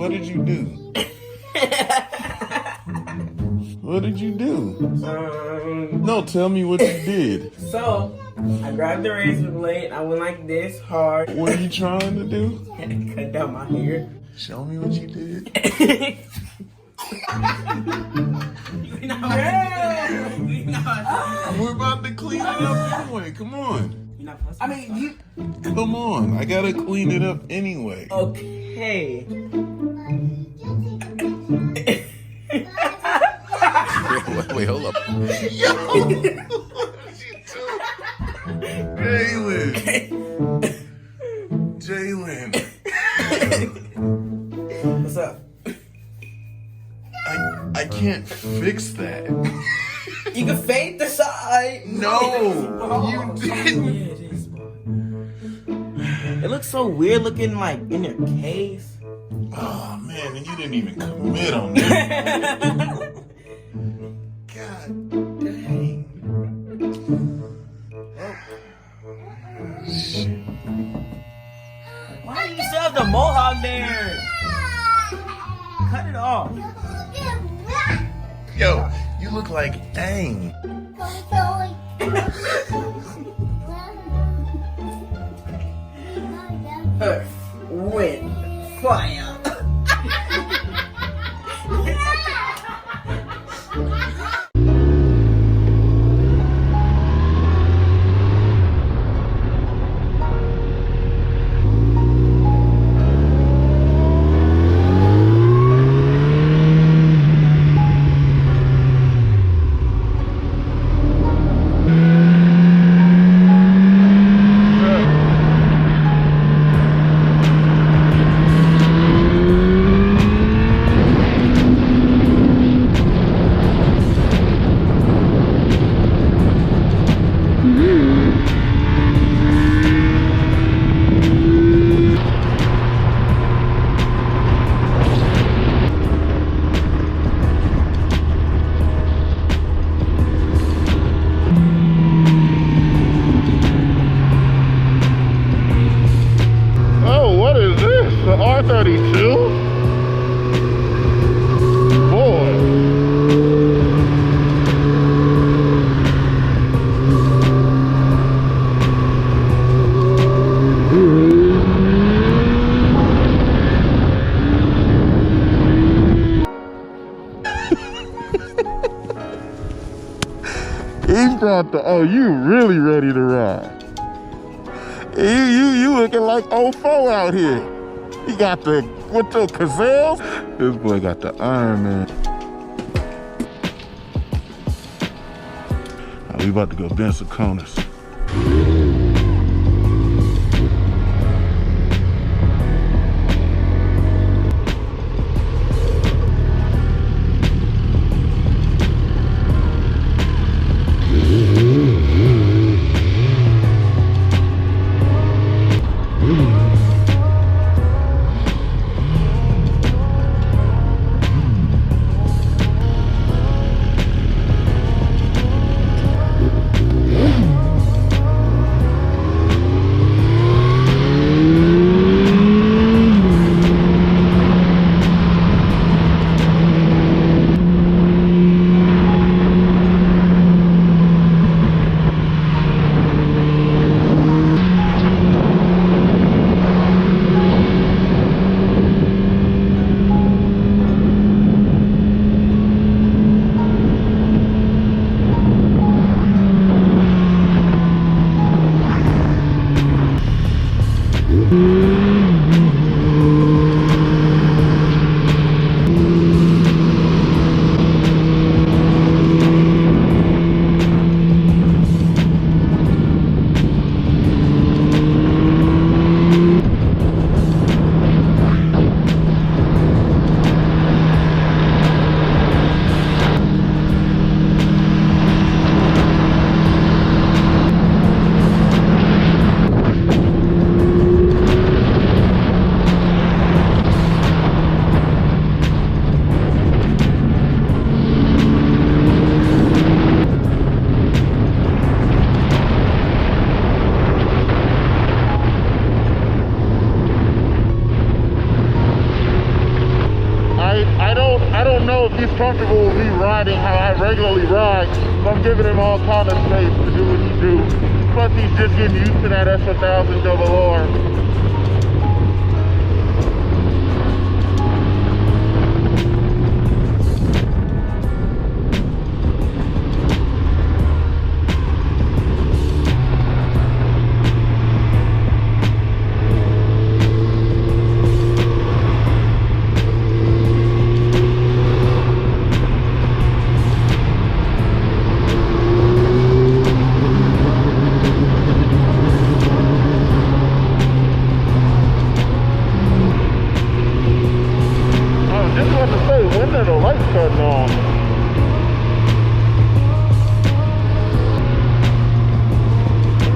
What did you do? What did you do? No, tell me what you did. So, I grabbed the razor blade. I went like this hard. What are you trying to do? Cut down my hair. Show me what you did. We're about to clean it up anyway. Come on. I mean, you. Come on. I gotta clean it up anyway. Okay. Wait, hold up. Yo! Jalen. What's up? I can't fix that. You can fade the side. No, you didn't. It looks so weird looking like in your case. Oh man, and you didn't even commit on that. God dang. Shit. Why do you still have the mohawk there? Cut it off. Yo, you look like Aang. Earth, wind, fire. The R32? Boy. He's got the, oh, you really ready to ride. You looking like 04 out here. He got the, what the gazelles? This boy got the Iron Man. Now we about to go bend some corners. I don't know if he's comfortable with me riding how I regularly ride, so I'm giving him all kind of space to do what he do. Plus he's just getting used to that S1000RR. When are the lights cutting on?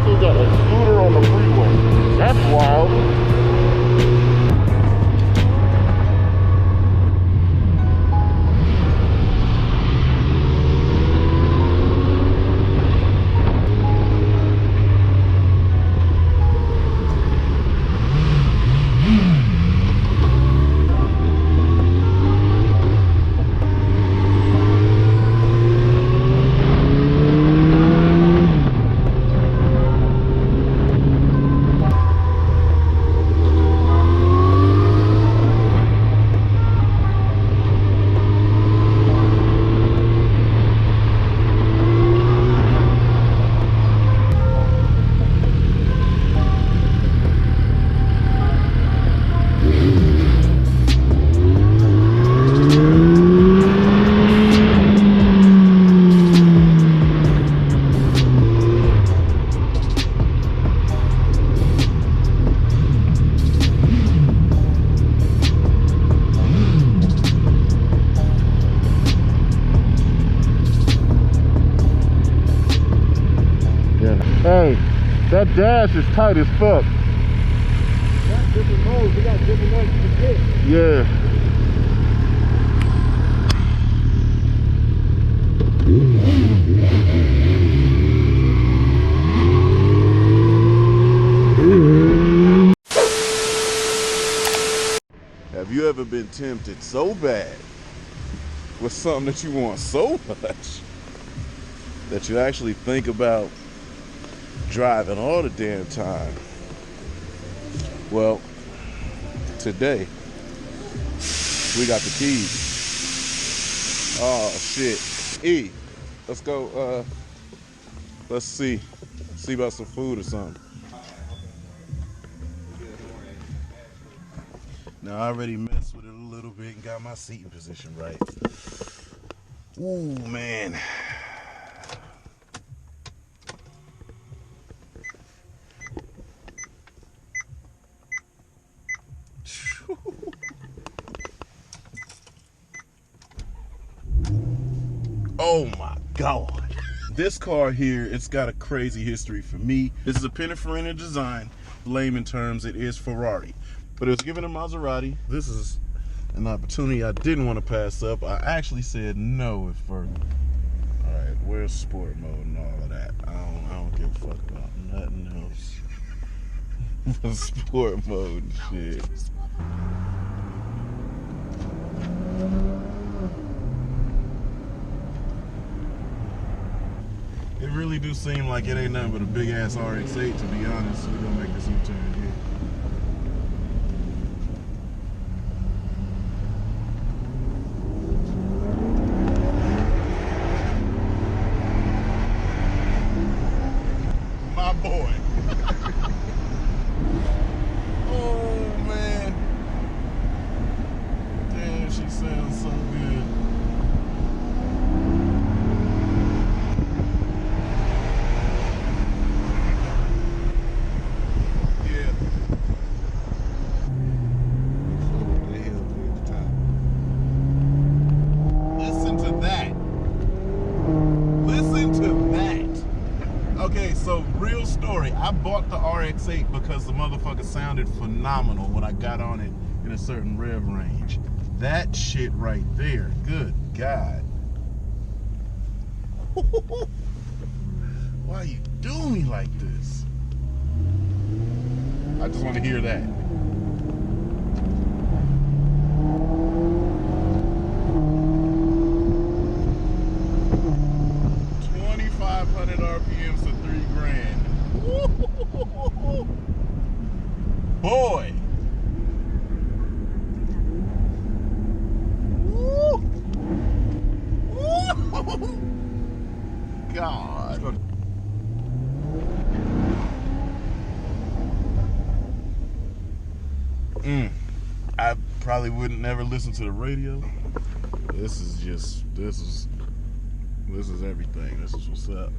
Still got a scooter on the freeway. That's wild. Hey, that dash is tight as fuck. We got different modes, we got different ones to pick. Yeah. Have you ever been tempted so bad with something that you want so much that you actually think about driving all the damn time? Well, today we got the keys. Oh shit. E, let's go, let's see about some food or something. Now I already messed with it a little bit and got my seating position right. Ooh, man. Oh my God. This car here, it's got a crazy history for me. This is a Pininfarina design. Layman terms, it is Ferrari. But it was given a Maserati. This is an opportunity I didn't want to pass up. I actually said no at first. All right, where's sport mode and all of that? I don't give a fuck about nothing else. Sport mode and shit. It really do seem like it ain't nothing but a big ass RX-8, to be honest. We're gonna make this U-turn here. My boy. Oh man. Damn, she sounds so good. So real story, I bought the RX-8 because the motherfucker sounded phenomenal when I got on it in a certain rev range. That shit right there, good God. Why you do me like this? I just want to hear that. probably wouldn't never listen to the radio. This is everything. This is what's up.